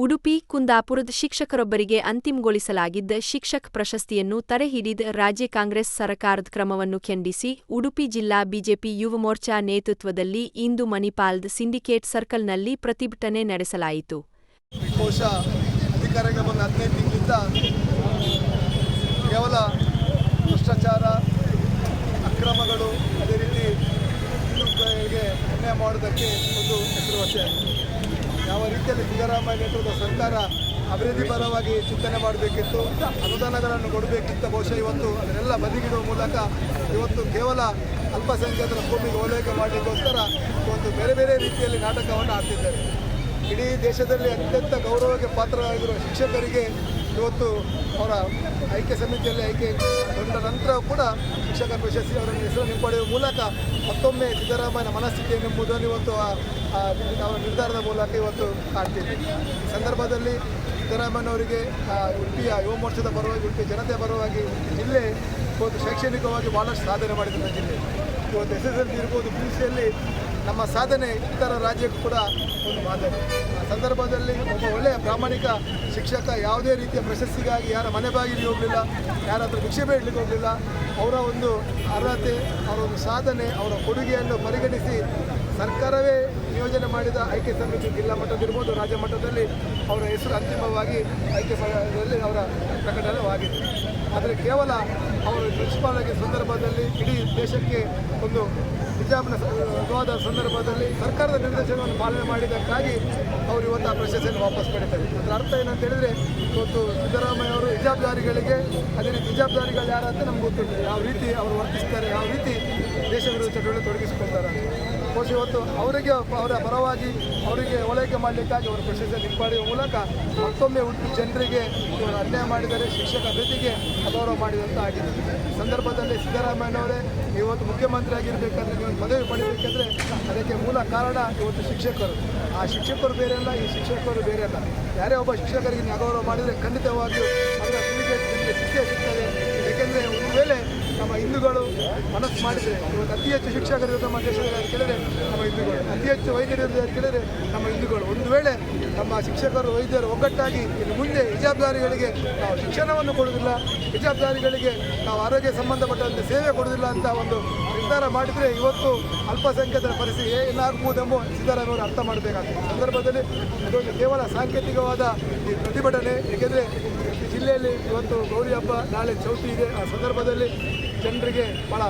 ಉಡುಪಿ ಕುಂದಾಪುರದ ಶಿಕ್ಷಕರೊಬ್ಬರಿಗೆ ಅಂತಿಮಗೊಳಿಸಲಾಗಿದ್ದ ಶಿಕ್ಷಕ್ ಪ್ರಶಸ್ತಿಯನ್ನು ತಡೆಹಿಡಿದ ರಾಜ್ಯ ಕಾಂಗ್ರೆಸ್ ಸರಕಾರದ ಕ್ರಮವನ್ನು ಖಂಡಿಸಿ ಉಡುಪಿ ಜಿಲ್ಲಾ ಬಿಜೆಪಿ ಯುವ ಮೋರ್ಚಾ ನೇತೃತ್ವದಲ್ಲಿ ಇಂದು ಮಣಿಪಾಲ್ದ ಸಿಂಡಿಕೇಟ್ ಸರ್ಕಲ್ನಲ್ಲಿ ಪ್ರತಿಭಟನೆ ನಡೆಸಲಾಯಿತು. ಬಹುಶಃ ಅಧಿಕಾರಕ್ಕೆ ಬಂದ 15 ತಿಂಗಳಿಂದ ಕೇವಲ ಭ್ರಷ್ಟಾಚಾರ, ಅಕ್ರಮಗಳು, ಅದೇ ರೀತಿ ಹಿಂದುಗಳಿಗೆ ಅನ್ಯಾಯ ಮಾಡೋದಕ್ಕೆ ಒಂದು ಹೆಸರುವಾಸಿ. ಯಾವ ರೀತಿಯಲ್ಲಿ ಸಿದ್ದರಾಮಯ್ಯ ನೇತೃತ್ವದ ಸರ್ಕಾರ ಅಭಿವೃದ್ಧಿ ಪರವಾಗಿ ಚಿಂತನೆ ಮಾಡಬೇಕಿತ್ತು, ಅನುದಾನಗಳನ್ನು ಕೊಡಬೇಕಿತ್ತು. ಬಹುಶಃ ಇವತ್ತು ಅದನ್ನೆಲ್ಲ ಬದಿಗಿಡುವ ಮೂಲಕ ಇವತ್ತು ಕೇವಲ ಅಲ್ಪಸಂಖ್ಯಾತರ ಭೂಮಿಗೆ ಓಲೈಕೆ ಮಾಡಲಿಕ್ಕೋಸ್ಕರ ಇವತ್ತು ಬೇರೆ ಬೇರೆ ರೀತಿಯಲ್ಲಿ ನಾಟಕವನ್ನು ಆಡ್ತಿದ್ದಾರೆ. ಇಡೀ ದೇಶದಲ್ಲಿ ಅತ್ಯಂತ ಗೌರವಕ್ಕೆ ಪಾತ್ರರಾಗಿರುವ ಶಿಕ್ಷಕರಿಗೆ ಇವತ್ತು ಅವರ ಆಯ್ಕೆ ಸಮಿತಿಯಲ್ಲಿ ಆಯ್ಕೆಗೊಂಡ ನಂತರ ಕೂಡ ಶಿಕ್ಷಕ ಪ್ರಶಸ್ತಿ ಅವರನ್ನು ಹೆಸರನ್ನು ಹಿಂಪಡೆಯುವ ಮೂಲಕ ಮತ್ತೊಮ್ಮೆ ಸಿದ್ದರಾಮಯ್ಯನ ಮನಸ್ಥಿತಿಯನ್ನು ಎಂಬುದನ್ನು ಇವತ್ತು ಅವರ ನಿರ್ಧಾರದ ಮೂಲಕ ಇವತ್ತು ಕಾಣ್ತೀವಿ. ಈ ಸಂದರ್ಭದಲ್ಲಿ ಸಿದ್ದರಾಮಯ್ಯನವರಿಗೆ ಉಡುಪಿಯ ಯುವ ಮೋರ್ಚಾದ ಪರವಾಗಿ, ಉಡುಪಿ ಜನತೆಯ ಪರವಾಗಿ ಜಿಲ್ಲೆ ಇವತ್ತು ಶೈಕ್ಷಣಿಕವಾಗಿ ಭಾಳಷ್ಟು ಸಾಧನೆ ಮಾಡಿದಂಥ ಜಿಲ್ಲೆ. ಇವತ್ತು SSLC ಇರ್ಬೋದು, PUCಯಲ್ಲಿ ನಮ್ಮ ಸಾಧನೆ ಇತರ ರಾಜ್ಯಕ್ಕೂ ಕೂಡ ಒಂದು ಮಾದರಿ. ಆ ಸಂದರ್ಭದಲ್ಲಿ ಒಬ್ಬ ಒಳ್ಳೆಯ ಪ್ರಾಮಾಣಿಕ ಶಿಕ್ಷಕ ಯಾವುದೇ ರೀತಿಯ ಪ್ರಶಸ್ತಿಗಾಗಿ ಯಾರ ಮನೆ ಬಾಗಿಲಿಗೆ ಹೋಗಲಿಲ್ಲ, ಯಾರ ಹತ್ರ ಭಿಕ್ಷೆ ಬೇಡಲಿಕ್ಕೆ ಹೋಗಲಿಲ್ಲ. ಅವರ ಒಂದು ಅರ್ಹತೆ, ಅವರ ಒಂದು ಸಾಧನೆ, ಅವರ ಕೊಡುಗೆಯನ್ನು ಪರಿಗಣಿಸಿ ಸರ್ಕಾರವೇ ನಿಯೋಜನೆ ಮಾಡಿದ ಆಯ್ಕೆ ಸಮಿತಿ ಜಿಲ್ಲಾ ಮಟ್ಟದಿರ್ಬೋದು, ರಾಜ್ಯ ಮಟ್ಟದಲ್ಲಿ ಅವರ ಹೆಸರು ಅಂತಿಮವಾಗಿ ಆಯ್ಕೆ ಮಾಡದಲ್ಲಿ ಅವರ ಪ್ರಕಟಣವಾಗಿದೆ. ಆದರೆ ಕೇವಲ ಅವರು ಪ್ರಿನ್ಸಿಪಾಲ್ ಸಂದರ್ಭದಲ್ಲಿ ಇಡೀ ದೇಶಕ್ಕೆ ಒಂದು ಹಿಜಾಬ್ನ ವಿವಾದ ಸಂದರ್ಭದಲ್ಲಿ ಸರ್ಕಾರದ ನಿರ್ದೇಶನವನ್ನು ಪಾಲನೆ ಮಾಡಿದ್ದಕ್ಕಾಗಿ ಅವರು ಇವತ್ತು ಆ ಪ್ರಶಸ್ತಿಯನ್ನು ವಾಪಸ್ ಪಡಿತಾರೆ. ಅದರ ಅರ್ಥ ಏನಂತ ಹೇಳಿದರೆ, ಇವತ್ತು ಸಿದ್ದರಾಮಯ್ಯ ಅವರು ಹಿಜಾಬ್ದಾರಿಗಳಿಗೆ, ಅದೇ ರೀತಿ ಹಿಜಾಬ್ದಾರಿಗಳು ಯಾರಂತ ನಮ್ಗೆ ಗೊತ್ತಿಲ್ಲ, ಯಾವ ರೀತಿ ಅವರು ವರ್ತಿಸ್ತಾರೆ, ಯಾವ ರೀತಿ ದೇಶ ವಿರೋಧ ಚಟುವಟಿಕೆ ತೊಡಗಿಸಿಕೊಳ್ತಾರೆ. ಬಹುಶಃ ಇವತ್ತು ಅವರಿಗೆ, ಅವರ ಪರವಾಗಿ ಅವರಿಗೆ ಓಲೈಕೆ ಮಾಡಲಿಕ್ಕಾಗಿ ಅವರ ಪ್ರಶಸ್ತಿಯನ್ನು ಹಿಂಪಡೆಯುವ ಮೂಲಕ ಮತ್ತೊಮ್ಮೆ ಉಡುಪಿ ಜನರಿಗೆ ಇವರು ಅನ್ಯಾಯ ಮಾಡಿದರೆ, ಶಿಕ್ಷಕ ವೃತ್ತಿಗೆ ಅಗೌರವ ಮಾಡಿದಂತ ಆಗಿದೆ. ಸಂದರ್ಭದಲ್ಲಿ ಸಿದ್ದರಾಮಯ್ಯನವರೇ ಇವತ್ತು ಮುಖ್ಯಮಂತ್ರಿ ಆಗಿರಬೇಕಾದ್ರೆ, ನೀವು ಪದವಿ ಪಡೆಯಬೇಕೆಂದರೆ ಅದಕ್ಕೆ ಮೂಲ ಕಾರಣ ಇವತ್ತು ಶಿಕ್ಷಕರು. ಆ ಶಿಕ್ಷಕರು ಬೇರೆಯಲ್ಲ, ಈ ಶಿಕ್ಷಕರು ಬೇರೆಯಲ್ಲ. ಯಾರೇ ಒಬ್ಬ ಶಿಕ್ಷಕರಿಗೆ ನೀವು ಅಗೌರವ ಮಾಡಿದರೆ ಖಂಡಿತವಾಗಿಯೂ ಅದರ ನಿಮಗೆ ಶಿಕ್ಷೆ ಸಿಗ್ತದೆ. ಏಕೆಂದರೆ ಒಂದು ವೇಳೆ ನಮ್ಮ ಹಿಂದೂಗಳು ಮನಸ್ಸು ಮಾಡಿದರೆ ಇವತ್ತು ಅತಿ ಹೆಚ್ಚು ಶಿಕ್ಷಕರು ನಮ್ಮ ದೇಶದಲ್ಲಿ ಕೇಳಿದರೆ ನಮ್ಮ ಹಿಂದೂಗಳು, ಅತಿ ಹೆಚ್ಚು ವೈದ್ಯರು ಕೇಳಿದರೆ ನಮ್ಮ ಹಿಂದೂಗಳು. ಒಂದು ವೇಳೆ ನಮ್ಮ ಶಿಕ್ಷಕರು, ವೈದ್ಯರು ಒಗ್ಗಟ್ಟಾಗಿ ಇನ್ನು ಮುಂದೆ ಹಿಜಾಬ್ದಾರಿಗಳಿಗೆ ನಾವು ಶಿಕ್ಷಣವನ್ನು ಕೊಡುವುದಿಲ್ಲ, ಹಿಜಾಬ್ದಾರಿಗಳಿಗೆ ನಾವು ಆರೋಗ್ಯ ಸಂಬಂಧಪಟ್ಟಂತೆ ಸೇವೆ ಕೊಡುವುದಿಲ್ಲ ಅಂತ ಒಂದು ನಿರ್ಧಾರ ಮಾಡಿದರೆ ಇವತ್ತು ಅಲ್ಪಸಂಖ್ಯಾತರ ಪರಿಸ್ಥಿತಿ ಏನಾಗಬಹುದೆಂಬ ಸಿದ್ದರಾಮಯ್ಯವರು ಅರ್ಥ ಮಾಡಬೇಕಾಗ್ತದೆ. ಸಂದರ್ಭದಲ್ಲಿ ಅದೊಂದು ಕೇವಲ ಸಾಂಕೇತಿಕವಾದ ಈ ಪ್ರತಿಭಟನೆ. ಏಕೆಂದರೆ ಈ ಜಿಲ್ಲೆಯಲ್ಲಿ ಇವತ್ತು ಗೌರಿ ಹಬ್ಬ, ನಾಳೆ ಚೌತಿ ಇದೆ. ಆ ಸಂದರ್ಭದಲ್ಲಿ ಜನರಿಗೆ ಭಾಳ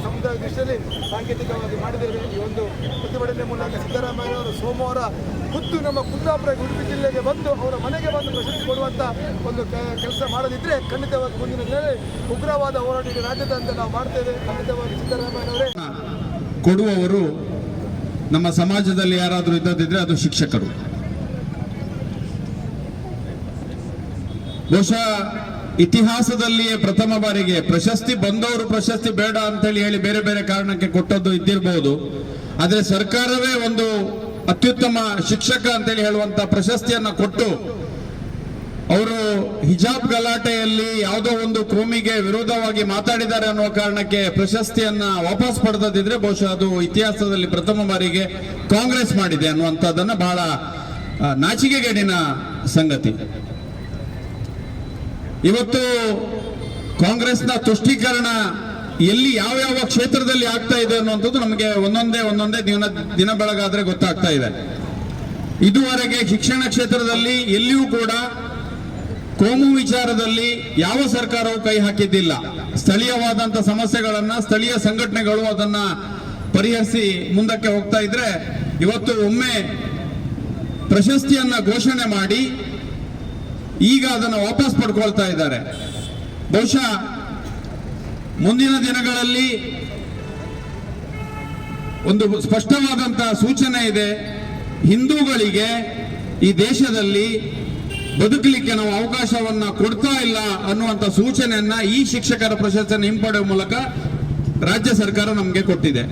ಸಮುದಾಯ ದೃಷ್ಟಿಯಲ್ಲಿ ಸಾಂಕೇತಿಕವಾಗಿ ಮಾಡಿದ್ದೇವೆ. ಈ ಒಂದು ಪ್ರತಿಭಟನೆ ಮೂಲಕ ಸಿದ್ದರಾಮಯ್ಯವರು ಸೋಮವಾರ ಖುದ್ದು ನಮ್ಮ ಕುಂದಾಪುರ ಉಡುಪಿ ಜಿಲ್ಲೆಗೆ ಬಂದು ಅವರ ಮನೆಗೆ ಬಂದು ಪ್ರಶಸ್ತಿ ಕೊಡುವಂಥ ಒಂದು ಕೆಲಸ ಮಾಡದಿದ್ದರೆ ಖಂಡಿತವಾಗಿ ಮುಂದಿನ ದಿನದಲ್ಲಿ ಉಗ್ರವಾದ ಹೋರಾಟ ರಾಜ್ಯದಂತೆ ನಾವು ಮಾಡ್ತೇವೆ. ಖಂಡಿತವಾಗಿ ಸಿದ್ದರಾಮಯ್ಯನವರೇ ಕೊಡುವವರು ನಮ್ಮ ಸಮಾಜದಲ್ಲಿ ಯಾರಾದರೂ ಇದ್ದದಿದ್ರೆ ಅದು ಶಿಕ್ಷಕರು. ಬಹುಶಃ ಇತಿಹಾಸದಲ್ಲಿಯೇ ಪ್ರಥಮ ಬಾರಿಗೆ ಪ್ರಶಸ್ತಿ ಬಂದವರು ಪ್ರಶಸ್ತಿ ಬೇಡ ಅಂತೇಳಿ ಹೇಳಿ ಬೇರೆ ಬೇರೆ ಕಾರಣಕ್ಕೆ ಕೊಟ್ಟದ್ದು ಇದ್ದಿರಬಹುದು. ಆದರೆ ಸರ್ಕಾರವೇ ಒಂದು ಅತ್ಯುತ್ತಮ ಶಿಕ್ಷಕ ಅಂತೇಳಿ ಹೇಳುವಂತ ಪ್ರಶಸ್ತಿಯನ್ನ ಕೊಟ್ಟು, ಅವರು ಹಿಜಾಬ್ ಗಲಾಟೆಯಲ್ಲಿ ಯಾವುದೋ ಒಂದು ಕೋಮಿಗೆ ವಿರೋಧವಾಗಿ ಮಾತಾಡಿದ್ದಾರೆ ಅನ್ನುವ ಕಾರಣಕ್ಕೆ ಪ್ರಶಸ್ತಿಯನ್ನ ವಾಪಸ್ ಪಡೆದಿದ್ರೆ ಬಹುಶಃ ಅದು ಇತಿಹಾಸದಲ್ಲಿ ಪ್ರಥಮ ಬಾರಿಗೆ ಕಾಂಗ್ರೆಸ್ ಮಾಡಿದೆ ಅನ್ನುವಂಥದ್ದನ್ನ ಬಹಳ ನಾಚಿಕೆಗೇಡಿನ ಸಂಗತಿ. ಇವತ್ತು ಕಾಂಗ್ರೆಸ್ನ ತುಷ್ಟೀಕರಣ ಎಲ್ಲಿ ಯಾವ ಕ್ಷೇತ್ರದಲ್ಲಿ ಆಗ್ತಾ ಇದೆ ಅನ್ನುವಂಥದ್ದು ನಮಗೆ ಒಂದೊಂದೇ ದಿನ ಬೆಳಗಾದ್ರೆ ಗೊತ್ತಾಗ್ತಾ ಇದೆ. ಇದುವರೆಗೆ ಶಿಕ್ಷಣ ಕ್ಷೇತ್ರದಲ್ಲಿ ಎಲ್ಲಿಯೂ ಕೂಡ ಕೋಮು ವಿಚಾರದಲ್ಲಿ ಯಾವ ಸರ್ಕಾರವೂ ಕೈ ಹಾಕಿದ್ದಿಲ್ಲ. ಸ್ಥಳೀಯವಾದಂಥ ಸಮಸ್ಯೆಗಳನ್ನ ಸ್ಥಳೀಯ ಸಂಘಟನೆಗಳು ಅದನ್ನ ಪರಿಹರಿಸಿ ಮುಂದಕ್ಕೆ ಹೋಗ್ತಾ ಇದ್ರೆ, ಇವತ್ತು ಒಮ್ಮೆ ಪ್ರಶಸ್ತಿಯನ್ನ ಘೋಷಣೆ ಮಾಡಿ ಈಗ ಅದನ್ನು ವಾಪಸ್ ಪಡ್ಕೊಳ್ತಾ ಇದ್ದಾರೆ. ಬಹುಶಃ ಮುಂದಿನ ದಿನಗಳಲ್ಲಿ ಒಂದು ಸ್ಪಷ್ಟವಾದಂತಹ ಸೂಚನೆ ಇದೆ. ಹಿಂದೂಗಳಿಗೆ ಈ ದೇಶದಲ್ಲಿ ಬದುಕಲಿಕ್ಕೆ ನಾವು ಅವಕಾಶವನ್ನ ಕೊಡ್ತಾ ಇಲ್ಲ ಅನ್ನುವಂಥ ಸೂಚನೆಯನ್ನ ಈ ಶಿಕ್ಷಕರ ಪ್ರಶಸ್ತಿಯನ್ನು ಹಿಂಪಡೆಯುವ ಮೂಲಕ ರಾಜ್ಯ ಸರ್ಕಾರ ನಮಗೆ ಕೊಟ್ಟಿದೆ.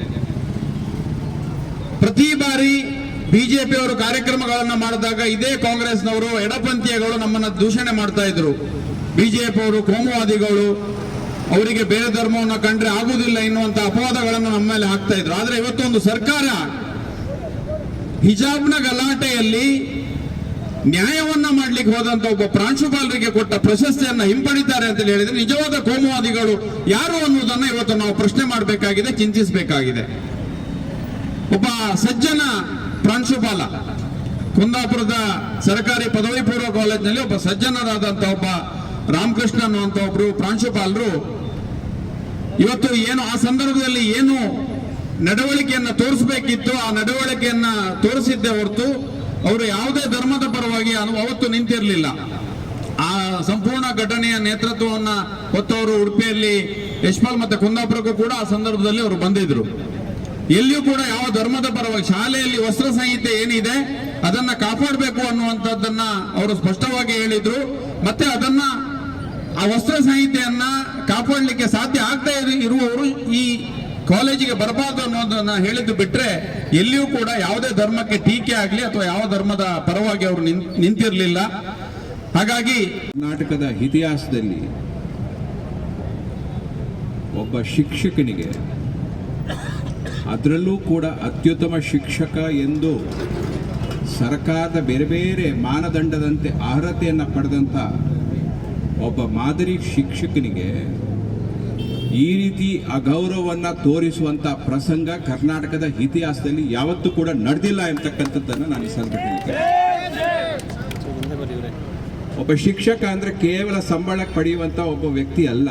ಪ್ರತಿ ಬಾರಿ ಬಿಜೆಪಿಯವರು ಕಾರ್ಯಕ್ರಮಗಳನ್ನು ಮಾಡಿದಾಗ ಇದೇ ಕಾಂಗ್ರೆಸ್ನವರು, ಎಡಪಂಥೀಯಗಳು ನಮ್ಮನ್ನ ದೂಷಣೆ ಮಾಡ್ತಾ ಇದ್ರು. ಬಿಜೆಪಿಯವರು ಕೋಮುವಾದಿಗಳು, ಅವರಿಗೆ ಬೇರೆ ಧರ್ಮವನ್ನು ಕಂಡ್ರೆ ಆಗುವುದಿಲ್ಲ ಎನ್ನುವಂತ ಅಪವಾದಗಳನ್ನು ನಮ್ಮ ಮೇಲೆ ಹಾಕ್ತಾ ಇದ್ರು. ಆದ್ರೆ ಇವತ್ತೊಂದು ಸರ್ಕಾರ ಹಿಜಾಬ್ನ ಗಲಾಟೆಯಲ್ಲಿ ನ್ಯಾಯವನ್ನ ಮಾಡ್ಲಿಕ್ಕೆ ಹೋದಂತ ಒಬ್ಬ ಪ್ರಾಂಶುಪಾಲರಿಗೆ ಕೊಟ್ಟ ಪ್ರಶಸ್ತಿಯನ್ನ ಹಿಂಪಡಿತಾರೆ ಅಂತ ಹೇಳಿದ್ರೆ ನಿಜವಾದ ಕೋಮುವಾದಿಗಳು ಯಾರು ಅನ್ನೋದನ್ನ ಇವತ್ತು ನಾವು ಪ್ರಶ್ನೆ ಮಾಡಬೇಕಾಗಿದೆ, ಚಿಂತಿಸಬೇಕಾಗಿದೆ. ಒಬ್ಬ ಸಜ್ಜನ ಪ್ರಾಂಶುಪಾಲ, ಕುಂದಾಪುರದ ಸರ್ಕಾರಿ ಪದವಿ ಪೂರ್ವ ಕಾಲೇಜಿನಲ್ಲಿ ಒಬ್ಬ ಸಜ್ಜನರಾದಂತ ಒಬ್ಬ ರಾಮಕೃಷ್ಣ ಅನ್ನುವಂತ ಒಬ್ರು ಪ್ರಾಂಶುಪಾಲರು ಇವತ್ತು ಏನು ಆ ಸಂದರ್ಭದಲ್ಲಿ ಏನು ನಡವಳಿಕೆಯನ್ನ ತೋರಿಸಬೇಕಿತ್ತು ಆ ನಡವಳಿಕೆಯನ್ನ ತೋರಿಸಿದ್ದೇ ಹೊರತು ಅವರು ಯಾವುದೇ ಧರ್ಮದ ಪರವಾಗಿ ಅವತ್ತು ನಿಂತಿರಲಿಲ್ಲ. ಆ ಸಂಪೂರ್ಣ ಘಟನೆಯ ನೇತೃತ್ವವನ್ನ ಹೊತ್ತವರು ಉಡುಪಿಯಲ್ಲಿ ಯಶ್ಪಾಲ್ ಮತ್ತೆ ಕುಂದಾಪುರಕ್ಕೂ ಕೂಡ ಆ ಸಂದರ್ಭದಲ್ಲಿ ಅವರು ಬಂದಿದ್ರು. ಎಲ್ಲಿಯೂ ಕೂಡ ಯಾವ ಧರ್ಮದ ಪರವಾಗಿ ಶಾಲೆಯಲ್ಲಿ ವಸ್ತ್ರ ಸಂಹಿತೆ ಏನಿದೆ ಅದನ್ನ ಕಾಪಾಡಬೇಕು ಅನ್ನುವಂಥದ್ದನ್ನ ಅವರು ಸ್ಪಷ್ಟವಾಗಿ ಹೇಳಿದ್ರು. ಮತ್ತೆ ಅದನ್ನ ಆ ವಸ್ತ್ರ ಸಂಹಿತೆಯನ್ನ ಕಾಪಾಡಲಿಕ್ಕೆ ಸಾಧ್ಯ ಆಗ್ತಾ ಇರುವವರು ಈ ಕಾಲೇಜಿಗೆ ಬರಬಾರ್ದು ಅನ್ನೋದನ್ನ ಹೇಳಿದ್ದು ಬಿಟ್ರೆ ಎಲ್ಲಿಯೂ ಕೂಡ ಯಾವುದೇ ಧರ್ಮಕ್ಕೆ ಟೀಕೆ ಆಗಲಿ ಅಥವಾ ಯಾವ ಧರ್ಮದ ಪರವಾಗಿ ಅವರು ನಿಂತಿರಲಿಲ್ಲ. ಹಾಗಾಗಿ ಕರ್ನಾಟಕದ ಇತಿಹಾಸದಲ್ಲಿ ಒಬ್ಬ ಶಿಕ್ಷಕನಿಗೆ, ಅದರಲ್ಲೂ ಕೂಡ ಅತ್ಯುತ್ತಮ ಶಿಕ್ಷಕ ಎಂದು ಸರ್ಕಾರದ ಬೇರೆ ಬೇರೆ ಮಾನದಂಡದಂತೆ ಅರ್ಹತೆಯನ್ನು ಪಡೆದಂಥ ಒಬ್ಬ ಮಾದರಿ ಶಿಕ್ಷಕನಿಗೆ ಈ ರೀತಿ ಅಗೌರವವನ್ನು ತೋರಿಸುವಂಥ ಪ್ರಸಂಗ ಕರ್ನಾಟಕದ ಇತಿಹಾಸದಲ್ಲಿ ಯಾವತ್ತೂ ಕೂಡ ನಡೆದಿಲ್ಲ ಎಂಬತಕ್ಕಂಥದ್ದನ್ನು ನಾನು ಈ ಸಂದರ್ಭದಲ್ಲಿ ಒಬ್ಬ ಶಿಕ್ಷಕ ಅಂದರೆ ಕೇವಲ ಸಂಬಳ ಪಡೆಯುವಂಥ ಒಬ್ಬ ವ್ಯಕ್ತಿ ಅಲ್ಲ.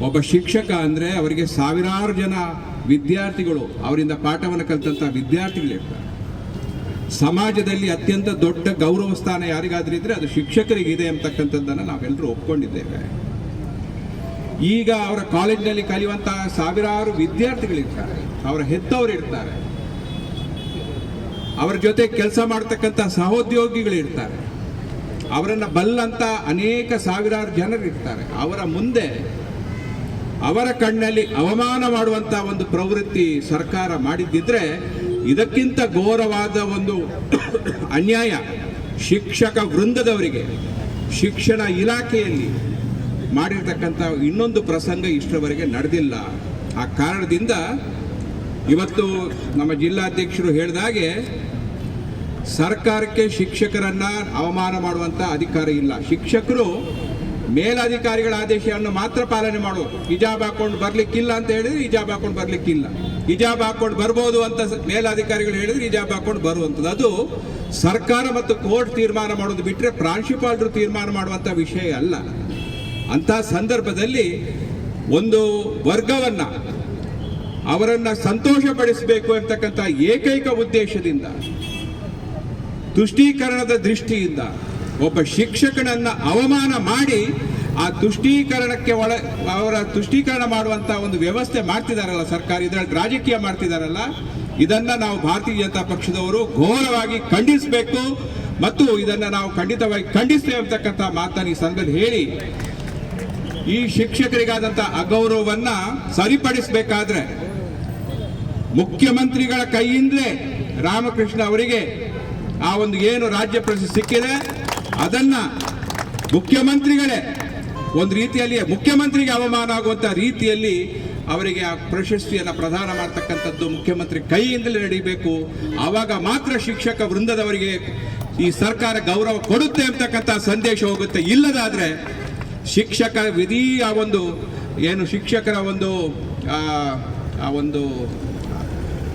ಒಬ್ಬ ಶಿಕ್ಷಕ ಅಂದರೆ ಅವರಿಗೆ ಸಾವಿರಾರು ಜನ ವಿದ್ಯಾರ್ಥಿಗಳು, ಅವರಿಂದ ಪಾಠವನ್ನು ಕಲಿತಂಥ ವಿದ್ಯಾರ್ಥಿಗಳಿರ್ತಾರೆ. ಸಮಾಜದಲ್ಲಿ ಅತ್ಯಂತ ದೊಡ್ಡ ಗೌರವ ಸ್ಥಾನ ಯಾರಿಗಾದ್ರೂ ಇದ್ರೆ ಅದು ಶಿಕ್ಷಕರಿಗಿದೆ ಎಂಬತಕ್ಕಂಥದ್ದನ್ನು ನಾವೆಲ್ಲರೂ ಒಪ್ಕೊಂಡಿದ್ದೇವೆ. ಈಗ ಅವರ ಕಾಲೇಜಿನಲ್ಲಿ ಕಲಿಯುವಂತಹ ಸಾವಿರಾರು ವಿದ್ಯಾರ್ಥಿಗಳಿರ್ತಾರೆ, ಅವರ ಹೆತ್ತವರು ಇರ್ತಾರೆ, ಅವರ ಜೊತೆ ಕೆಲಸ ಮಾಡ್ತಕ್ಕಂಥ ಸಹೋದ್ಯೋಗಿಗಳಿರ್ತಾರೆ, ಅವರನ್ನು ಬಲ್ಲಂತ ಅನೇಕ ಸಾವಿರಾರು ಜನರು ಇರ್ತಾರೆ. ಅವರ ಮುಂದೆ ಅವರ ಕಣ್ಣಲ್ಲಿ ಅವಮಾನ ಮಾಡುವಂಥ ಒಂದು ಪ್ರವೃತ್ತಿ ಸರ್ಕಾರ ಮಾಡಿದ್ದಿದ್ರೆ ಇದಕ್ಕಿಂತ ಘೋರವಾದ ಒಂದು ಅನ್ಯಾಯ ಶಿಕ್ಷಕ ವೃಂದದವರಿಗೆ ಶಿಕ್ಷಣ ಇಲಾಖೆಯಲ್ಲಿ ಮಾಡಿರ್ತಕ್ಕಂಥ ಇನ್ನೊಂದು ಪ್ರಸಂಗ ಇಷ್ಟರವರೆಗೆ ನಡೆದಿಲ್ಲ. ಆ ಕಾರಣದಿಂದ ಇವತ್ತು ನಮ್ಮ ಜಿಲ್ಲಾಧ್ಯಕ್ಷರು ಹೇಳಿದಾಗೆ ಸರ್ಕಾರಕ್ಕೆ ಶಿಕ್ಷಕರನ್ನ ಅವಮಾನ ಮಾಡುವಂಥ ಅಧಿಕಾರ ಇಲ್ಲ. ಶಿಕ್ಷಕರು ಮೇಲಧಿಕಾರಿಗಳ ಆದೇಶವನ್ನು ಮಾತ್ರ ಪಾಲನೆ ಮಾಡೋದು. ಹಿಜಾಬ್ ಹಾಕೊಂಡು ಬರ್ಲಿಕ್ಕಿಲ್ಲ ಅಂತ ಹೇಳಿದ್ರೆ ಹಿಜಾಬ್ ಹಾಕೊಂಡು ಬರ್ಲಿಕ್ಕಿಲ್ಲ, ಹಿಜಾಬ್ ಹಾಕೊಂಡು ಬರ್ಬೋದು ಅಂತ ಮೇಲಧಿಕಾರಿಗಳು ಹೇಳಿದ್ರೆ ಹಿಜಾಬ್ ಹಾಕೊಂಡು ಬರುವಂಥದ್ದು. ಅದು ಸರ್ಕಾರ ಮತ್ತು ಕೋರ್ಟ್ ತೀರ್ಮಾನ ಮಾಡೋದು ಬಿಟ್ಟರೆ ಪ್ರಾಂಶುಪಾಲರು ತೀರ್ಮಾನ ಮಾಡುವಂಥ ವಿಷಯ ಅಲ್ಲ. ಅಂಥ ಸಂದರ್ಭದಲ್ಲಿ ಒಂದು ವರ್ಗವನ್ನ ಅವರನ್ನ ಸಂತೋಷಪಡಿಸಬೇಕು ಎಂಬತಕ್ಕಂಥ ಏಕೈಕ ಉದ್ದೇಶದಿಂದ, ತುಷ್ಟೀಕರಣದ ದೃಷ್ಟಿಯಿಂದ ಒಬ್ಬ ಶಿಕ್ಷಕನನ್ನ ಅವಮಾನ ಮಾಡಿ ಆ ತುಷ್ಟೀಕರಣಕ್ಕೆ ಅವರ ತುಷ್ಟೀಕರಣ ಮಾಡುವಂತ ಒಂದು ವ್ಯವಸ್ಥೆ ಮಾಡ್ತಿದಾರಲ್ಲ ಸರ್ಕಾರ, ಇದರಲ್ಲಿ ರಾಜಕೀಯ ಮಾಡ್ತಿದಾರಲ್ಲ, ಇದನ್ನ ನಾವು ಭಾರತೀಯ ಜನತಾ ಪಕ್ಷದವರು ಘೋರವಾಗಿ ಖಂಡಿಸಬೇಕು ಮತ್ತು ಇದನ್ನ ನಾವು ಖಂಡಿತವಾಗಿ ಖಂಡಿಸ್ತೇವೆ ಅಂತಕ್ಕಂಥ ಮಾತನ್ನು ಈ ಸಂದರ್ಭದಲ್ಲಿ ಹೇಳಿ, ಈ ಶಿಕ್ಷಕರಿಗಾದಂಥ ಅಗೌರವವನ್ನ ಸರಿಪಡಿಸಬೇಕಾದ್ರೆ ಮುಖ್ಯಮಂತ್ರಿಗಳ ಕೈಯಿಂದಲೇ ರಾಮಕೃಷ್ಣ ಅವರಿಗೆ ಆ ಒಂದು ಏನು ರಾಜ್ಯ ಪ್ರಶಸ್ತಿ ಸಿಕ್ಕಿದೆ ಅದನ್ನ ಮುಖ್ಯಮಂತ್ರಿಗಳೇ ಒಂದು ರೀತಿಯಲ್ಲಿ ಮುಖ್ಯಮಂತ್ರಿಗೆ ಅವಮಾನ ಆಗುವಂತ ರೀತಿಯಲ್ಲಿ ಅವರಿಗೆ ಆ ಪ್ರಶಸ್ತಿಯನ್ನು ಪ್ರದಾನ ಮಾಡತಕ್ಕಂಥದ್ದು ಮುಖ್ಯಮಂತ್ರಿ ಕೈಯಿಂದಲೇ ನಡೀಬೇಕು. ಆವಾಗ ಮಾತ್ರ ಶಿಕ್ಷಕ ವೃಂದದವರಿಗೆ ಈ ಸರ್ಕಾರ ಗೌರವ ಕೊಡುತ್ತೆ ಅಂತಕ್ಕಂಥ ಸಂದೇಶ ಹೋಗುತ್ತೆ. ಇಲ್ಲದಾದ್ರೆ ಶಿಕ್ಷಕ ವಿಧಿ ಆ ಒಂದು ಏನು ಶಿಕ್ಷಕರ ಒಂದು